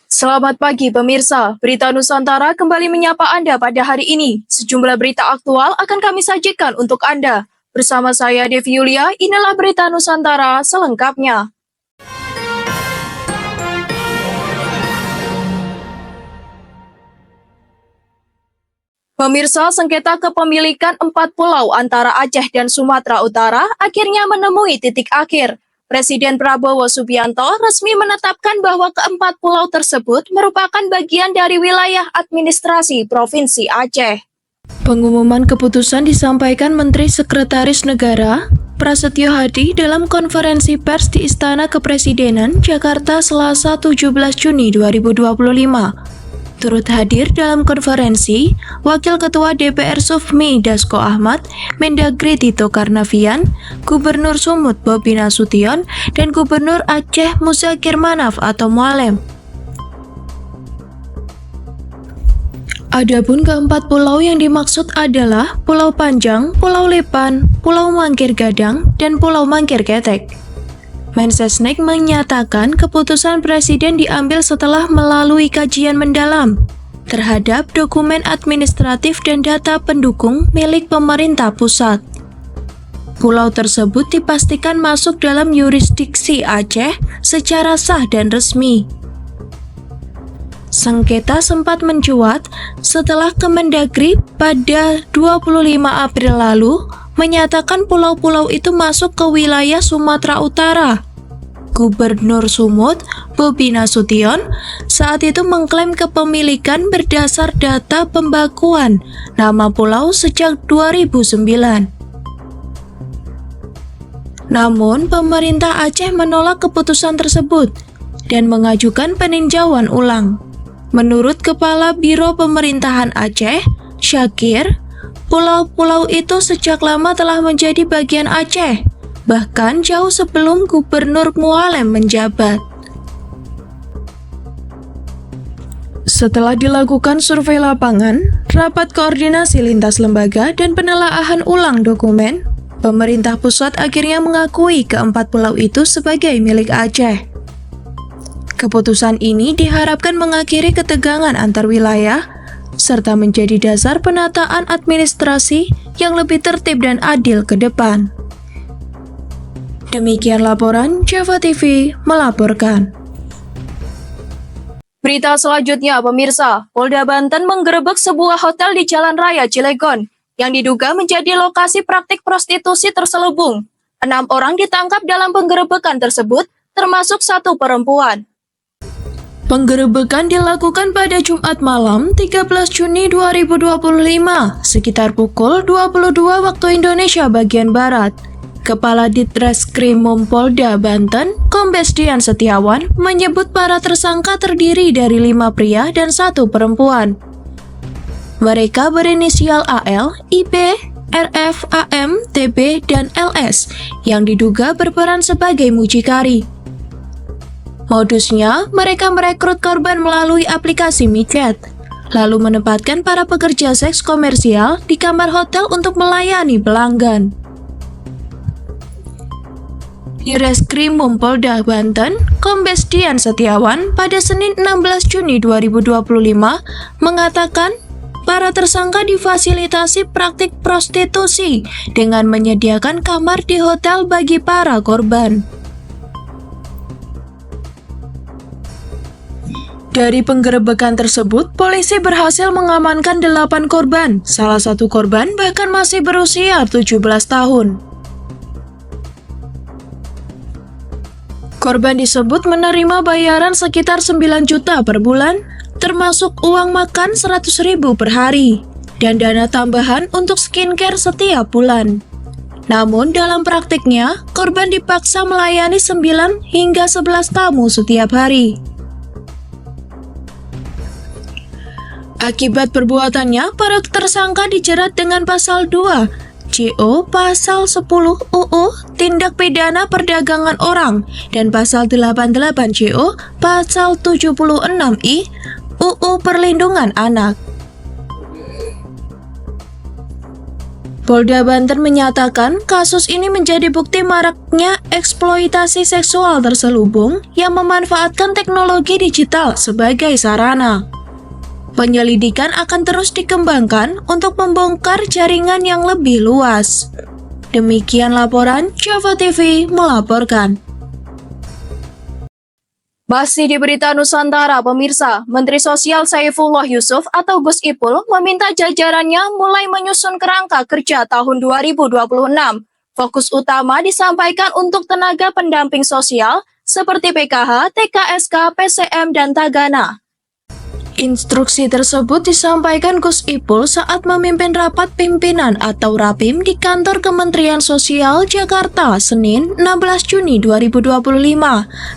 Selamat pagi pemirsa, Berita Nusantara kembali menyapa Anda pada hari ini. Sejumlah berita aktual akan kami sajikan untuk Anda. Bersama saya Devi Yulia, inilah Berita Nusantara selengkapnya. Pemirsa, sengketa kepemilikan 4 pulau antara Aceh dan Sumatera Utara akhirnya menemui titik akhir. Presiden Prabowo Subianto resmi menetapkan bahwa keempat pulau tersebut merupakan bagian dari wilayah administrasi Provinsi Aceh. Pengumuman keputusan disampaikan Menteri Sekretaris Negara Prasetyo Hadi dalam konferensi pers di Istana Kepresidenan Jakarta Selasa 17 Juni 2025. Turut hadir dalam konferensi, Wakil Ketua DPR Sufmi Dasko Ahmad, Mendagri Tito Karnavian, Gubernur Sumut Bobi Nasution, dan Gubernur Aceh Muzakir Manaf atau Mualem. Adapun keempat pulau yang dimaksud adalah Pulau Panjang, Pulau Lepan, Pulau Mangkir Gadang, dan Pulau Mangkir Ketek. Mensesnek menyatakan keputusan Presiden diambil setelah melalui kajian mendalam terhadap dokumen administratif dan data pendukung milik pemerintah pusat. Pulau tersebut dipastikan masuk dalam yurisdiksi Aceh secara sah dan resmi. Sengketa sempat mencuat setelah Kemendagri pada 25 April lalu menyatakan pulau-pulau itu masuk ke wilayah Sumatera Utara. Gubernur Sumut, Bobi Nasution, saat itu mengklaim kepemilikan berdasar data pembakuan nama pulau sejak 2009. Namun, pemerintah Aceh menolak keputusan tersebut dan mengajukan peninjauan ulang. Menurut Kepala Biro Pemerintahan Aceh, Syakir, pulau-pulau itu sejak lama telah menjadi bagian Aceh, bahkan jauh sebelum Gubernur Mualem menjabat. Setelah dilakukan survei lapangan, rapat koordinasi lintas lembaga, dan penelaahan ulang dokumen, pemerintah pusat akhirnya mengakui keempat pulau itu sebagai milik Aceh. Keputusan ini diharapkan mengakhiri ketegangan antar wilayah, serta menjadi dasar penataan administrasi yang lebih tertib dan adil ke depan. Demikian laporan Java TV melaporkan. Berita selanjutnya, pemirsa, Polda Banten menggerebek sebuah hotel di Jalan Raya Cilegon yang diduga menjadi lokasi praktik prostitusi terselubung. 6 orang ditangkap dalam penggerebekan tersebut, termasuk 1 perempuan. Penggerebekan dilakukan pada Jumat malam 13 Juni 2025 sekitar pukul 22 waktu Indonesia bagian Barat. Kepala Ditreskrimum Polda Banten, Kombes Dian Setiawan, menyebut para tersangka terdiri dari 5 pria dan 1 perempuan. Mereka berinisial AL, IP, RF, AM, TB, dan LS yang diduga berperan sebagai mucikari. Modusnya, mereka merekrut korban melalui aplikasi micet, lalu menempatkan para pekerja seks komersial di kamar hotel untuk melayani pelanggan. Di Reskrimum Polda Banten, Kombes Dian Setiawan pada Senin 16 Juni 2025 mengatakan para tersangka difasilitasi praktik prostitusi dengan menyediakan kamar di hotel bagi para korban. Dari penggerebekan tersebut, polisi berhasil mengamankan 8 korban. Salah satu korban bahkan masih berusia 17 tahun. Korban disebut menerima bayaran sekitar 9 juta per bulan, termasuk uang makan 100.000 per hari, dan dana tambahan untuk skincare setiap bulan. Namun dalam praktiknya, korban dipaksa melayani 9 hingga 11 tamu setiap hari. Akibat perbuatannya, para tersangka dijerat dengan pasal 2 JO, pasal 10 UU Tindak Pidana Perdagangan Orang, dan pasal 88 JO, pasal 76I UU Perlindungan Anak. Polda Banten menyatakan kasus ini menjadi bukti maraknya eksploitasi seksual terselubung yang memanfaatkan teknologi digital sebagai sarana. Penyelidikan akan terus dikembangkan untuk membongkar jaringan yang lebih luas. Demikian laporan Java TV melaporkan. Masih di berita Nusantara, pemirsa, Menteri Sosial Saifullah Yusuf atau Gus Ipul meminta jajarannya mulai menyusun kerangka kerja tahun 2026. Fokus utama disampaikan untuk tenaga pendamping sosial seperti PKH, TKSK, PCM, dan Tagana. Instruksi tersebut disampaikan Gus Ipul saat memimpin rapat pimpinan atau Rapim di kantor Kementerian Sosial Jakarta, Senin 16 Juni 2025.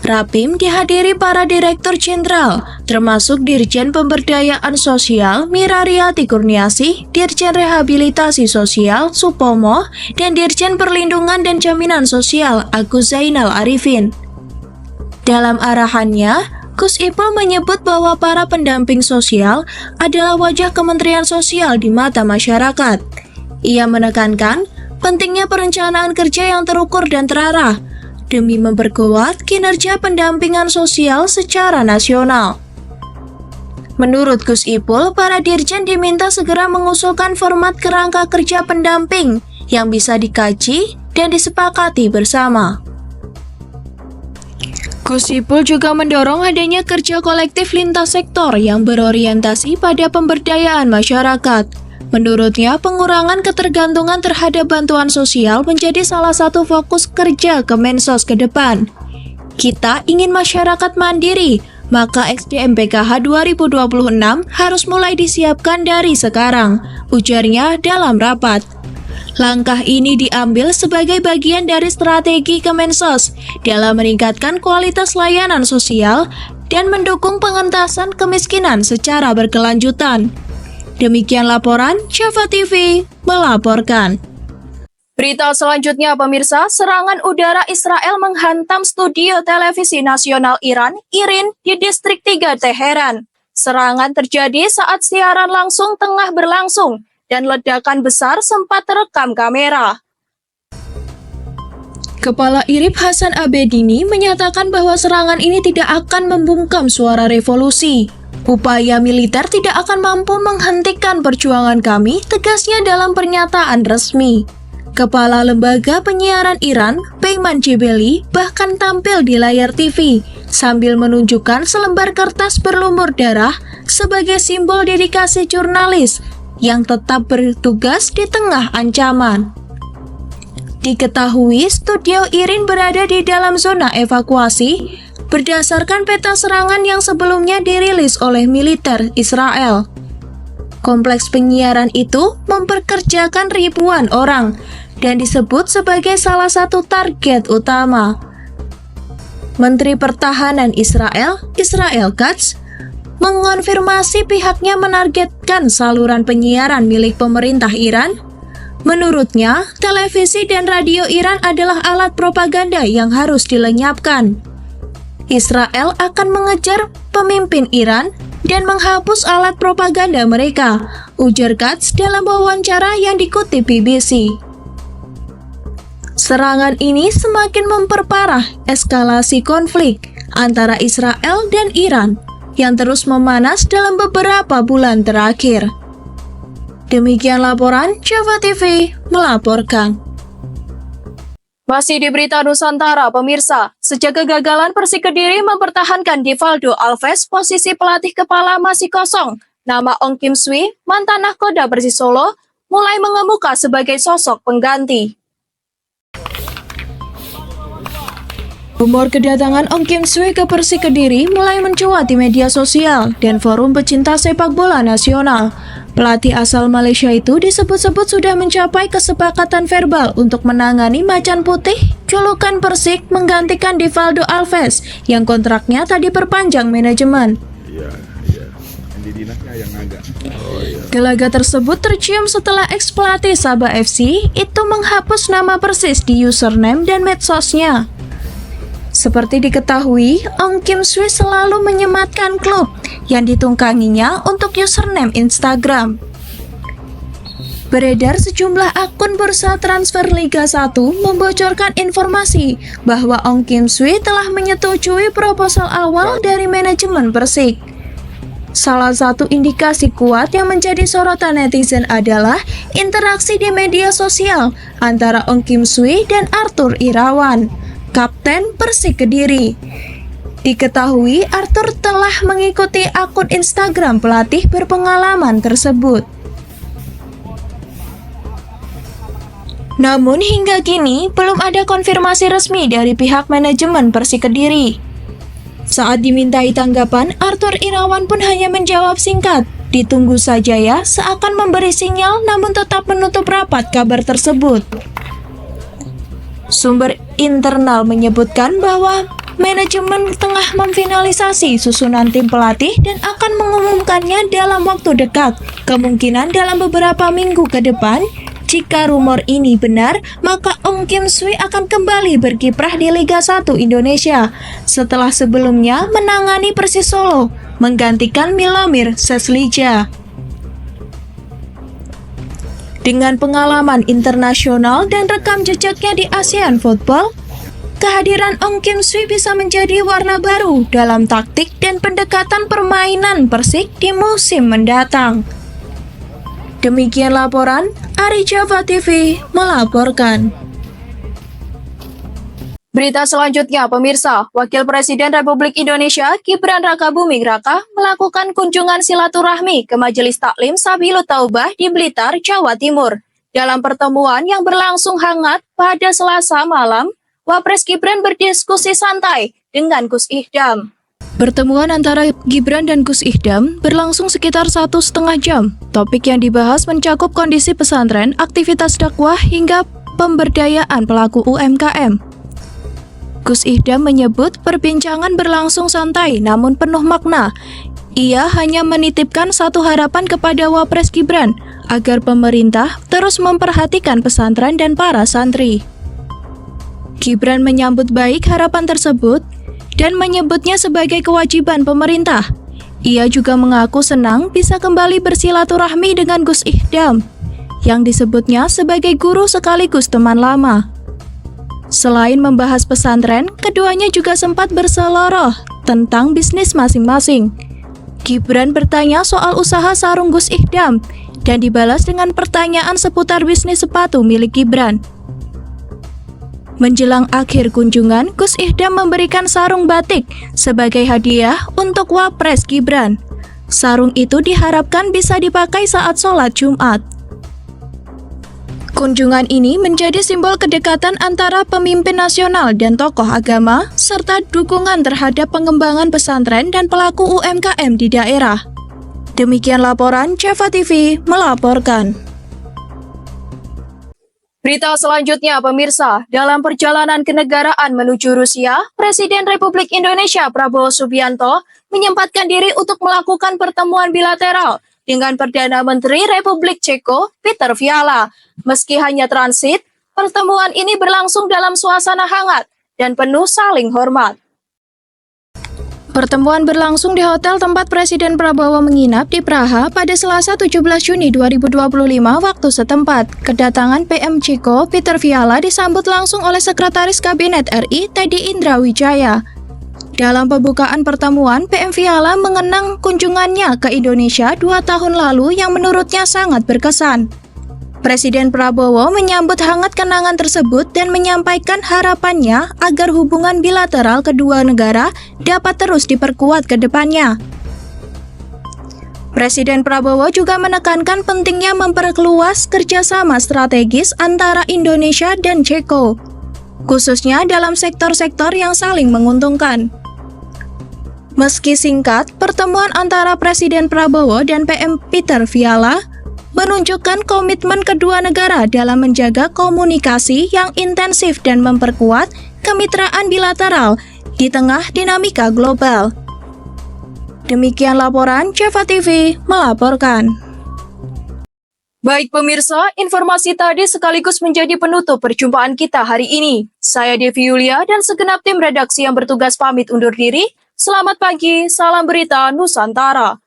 Rapim dihadiri para Direktur Jenderal, termasuk Dirjen Pemberdayaan Sosial Mirariati Kurniasih, Dirjen Rehabilitasi Sosial Supomo, dan Dirjen Perlindungan dan Jaminan Sosial Agus Zainal Arifin. Dalam arahannya, Gus Ipul menyebut bahwa para pendamping sosial adalah wajah Kementerian Sosial di mata masyarakat. Ia menekankan pentingnya perencanaan kerja yang terukur dan terarah demi memperkuat kinerja pendampingan sosial secara nasional. Menurut Gus Ipul, para dirjen diminta segera mengusulkan format kerangka kerja pendamping yang bisa dikaji dan disepakati bersama. Gus Ipul juga mendorong adanya kerja kolektif lintas sektor yang berorientasi pada pemberdayaan masyarakat. Menurutnya, pengurangan ketergantungan terhadap bantuan sosial menjadi salah satu fokus kerja Kemensos ke depan. Kita ingin masyarakat mandiri, maka SDM PKH 2026 harus mulai disiapkan dari sekarang, ujarnya dalam rapat. Langkah ini diambil sebagai bagian dari strategi Kemensos dalam meningkatkan kualitas layanan sosial dan mendukung pengentasan kemiskinan secara berkelanjutan. Demikian laporan Java TV melaporkan. Berita selanjutnya, pemirsa, serangan udara Israel menghantam studio televisi nasional Iran, IRIN, di distrik 3 Teheran. Serangan terjadi saat siaran langsung tengah berlangsung, dan ledakan besar sempat terekam kamera. Kepala IRIB Hasan Abedini menyatakan bahwa serangan ini tidak akan membungkam suara revolusi. Upaya militer tidak akan mampu menghentikan perjuangan kami, tegasnya dalam pernyataan resmi. Kepala Lembaga Penyiaran Iran, Peyman Jebeli, bahkan tampil di layar TV sambil menunjukkan selembar kertas berlumur darah sebagai simbol dedikasi jurnalis yang tetap bertugas di tengah ancaman. Diketahui studio IRIN berada di dalam zona evakuasi berdasarkan peta serangan yang sebelumnya dirilis oleh militer Israel. Kompleks penyiaran itu memperkerjakan ribuan orang dan disebut sebagai salah satu target utama. Menteri Pertahanan Israel, Israel Katz, mengonfirmasi pihaknya menargetkan saluran penyiaran milik pemerintah Iran. Menurutnya, televisi dan radio Iran adalah alat propaganda yang harus dilenyapkan. Israel akan mengejar pemimpin Iran dan menghapus alat propaganda mereka, ujar Katz dalam wawancara yang dikutip BBC. Serangan ini semakin memperparah eskalasi konflik antara Israel dan Iran yang terus memanas dalam beberapa bulan terakhir. Demikian laporan Java TV melaporkan. Masih di berita Nusantara, pemirsa, sejak kegagalan Persik Kediri mempertahankan Divaldo Alves posisi pelatih kepala masih kosong, nama Ong Kim Sui, mantan nahkoda Persis Solo, mulai mengemuka sebagai sosok pengganti. Rumor kedatangan Ong Kim Sui ke Persik Kediri mulai mencuat di media sosial dan forum pecinta sepak bola nasional. Pelatih asal Malaysia itu disebut-sebut sudah mencapai kesepakatan verbal untuk menangani Macan Putih, julukan Persik, menggantikan Divaldo Alves yang kontraknya tadi diperpanjang manajemen. Gelagat tersebut tercium setelah ex-pelatih Sabah FC itu menghapus nama Persis di username dan medsosnya. Seperti diketahui, Ong Kim Sui selalu menyematkan klub yang ditungganginya untuk username Instagram. Beredar sejumlah akun bursa transfer Liga 1 membocorkan informasi bahwa Ong Kim Sui telah menyetujui proposal awal dari manajemen Persik. Salah satu indikasi kuat yang menjadi sorotan netizen adalah interaksi di media sosial antara Ong Kim Sui dan Arthur Irawan, Kapten Persik Kediri. Diketahui Arthur telah mengikuti akun Instagram pelatih berpengalaman tersebut. Namun hingga kini belum ada konfirmasi resmi dari pihak manajemen Persik Kediri. Saat dimintai tanggapan, Arthur Irawan pun hanya menjawab singkat, "Ditunggu saja ya," seakan memberi sinyal namun tetap menutup rapat kabar tersebut. Sumber internal menyebutkan bahwa manajemen tengah memfinalisasi susunan tim pelatih dan akan mengumumkannya dalam waktu dekat, kemungkinan dalam beberapa minggu ke depan. Jika rumor ini benar, maka Ong Kim Sui akan kembali berkiprah di Liga 1 Indonesia setelah sebelumnya menangani Persis Solo, menggantikan Milomir Seslija. Dengan pengalaman internasional dan rekam jejaknya di ASEAN Football, kehadiran Ong Kim Sui bisa menjadi warna baru dalam taktik dan pendekatan permainan Persik di musim mendatang. Demikian laporan, Ari Java TV melaporkan. Berita selanjutnya, pemirsa, Wakil Presiden Republik Indonesia Gibran Rakabuming Raka melakukan kunjungan silaturahmi ke Majelis Taklim Sabilut Taubah di Blitar, Jawa Timur. Dalam pertemuan yang berlangsung hangat pada Selasa malam, Wapres Gibran berdiskusi santai dengan Gus Ihdam. Pertemuan antara Gibran dan Gus Ihdam berlangsung sekitar 1,5 jam. Topik yang dibahas mencakup kondisi pesantren, aktivitas dakwah, hingga pemberdayaan pelaku UMKM. Gus Ihdam menyebut perbincangan berlangsung santai namun penuh makna. Ia hanya menitipkan satu harapan kepada Wapres Gibran agar pemerintah terus memperhatikan pesantren dan para santri. Gibran menyambut baik harapan tersebut dan menyebutnya sebagai kewajiban pemerintah. Ia juga mengaku senang bisa kembali bersilaturahmi dengan Gus Ihdam, yang disebutnya sebagai guru sekaligus teman lama. Selain membahas pesantren, keduanya juga sempat berseloroh tentang bisnis masing-masing. Gibran bertanya soal usaha sarung Gus Ihdam, dan dibalas dengan pertanyaan seputar bisnis sepatu milik Gibran. Menjelang akhir kunjungan, Gus Ihdam memberikan sarung batik sebagai hadiah untuk Wapres Gibran. Sarung itu diharapkan bisa dipakai saat sholat Jumat. Kunjungan ini menjadi simbol kedekatan antara pemimpin nasional dan tokoh agama, serta dukungan terhadap pengembangan pesantren dan pelaku UMKM di daerah. Demikian laporan Java TV melaporkan. Berita selanjutnya, pemirsa, dalam perjalanan kenegaraan menuju Rusia, Presiden Republik Indonesia Prabowo Subianto menyempatkan diri untuk melakukan pertemuan bilateral dengan Perdana Menteri Republik Ceko, Petr Fiala. Meski hanya transit, pertemuan ini berlangsung dalam suasana hangat dan penuh saling hormat. Pertemuan berlangsung di hotel tempat Presiden Prabowo menginap di Praha pada Selasa 17 Juni 2025 waktu setempat. Kedatangan PM Ceko, Petr Fiala disambut langsung oleh Sekretaris Kabinet RI, Teddy Indrawijaya. Dalam pembukaan pertemuan, PM Fiala mengenang kunjungannya ke Indonesia 2 tahun lalu yang menurutnya sangat berkesan. Presiden Prabowo menyambut hangat kenangan tersebut dan menyampaikan harapannya agar hubungan bilateral kedua negara dapat terus diperkuat ke depannya. Presiden Prabowo juga menekankan pentingnya memperluas kerjasama strategis antara Indonesia dan Ceko, khususnya dalam sektor-sektor yang saling menguntungkan. Meski singkat, pertemuan antara Presiden Prabowo dan PM Petr Fiala menunjukkan komitmen kedua negara dalam menjaga komunikasi yang intensif dan memperkuat kemitraan bilateral di tengah dinamika global. Demikian laporan Java TV melaporkan. Baik pemirsa, informasi tadi sekaligus menjadi penutup perjumpaan kita hari ini. Saya Devi Yulia dan segenap tim redaksi yang bertugas pamit undur diri. Selamat pagi, salam berita Nusantara.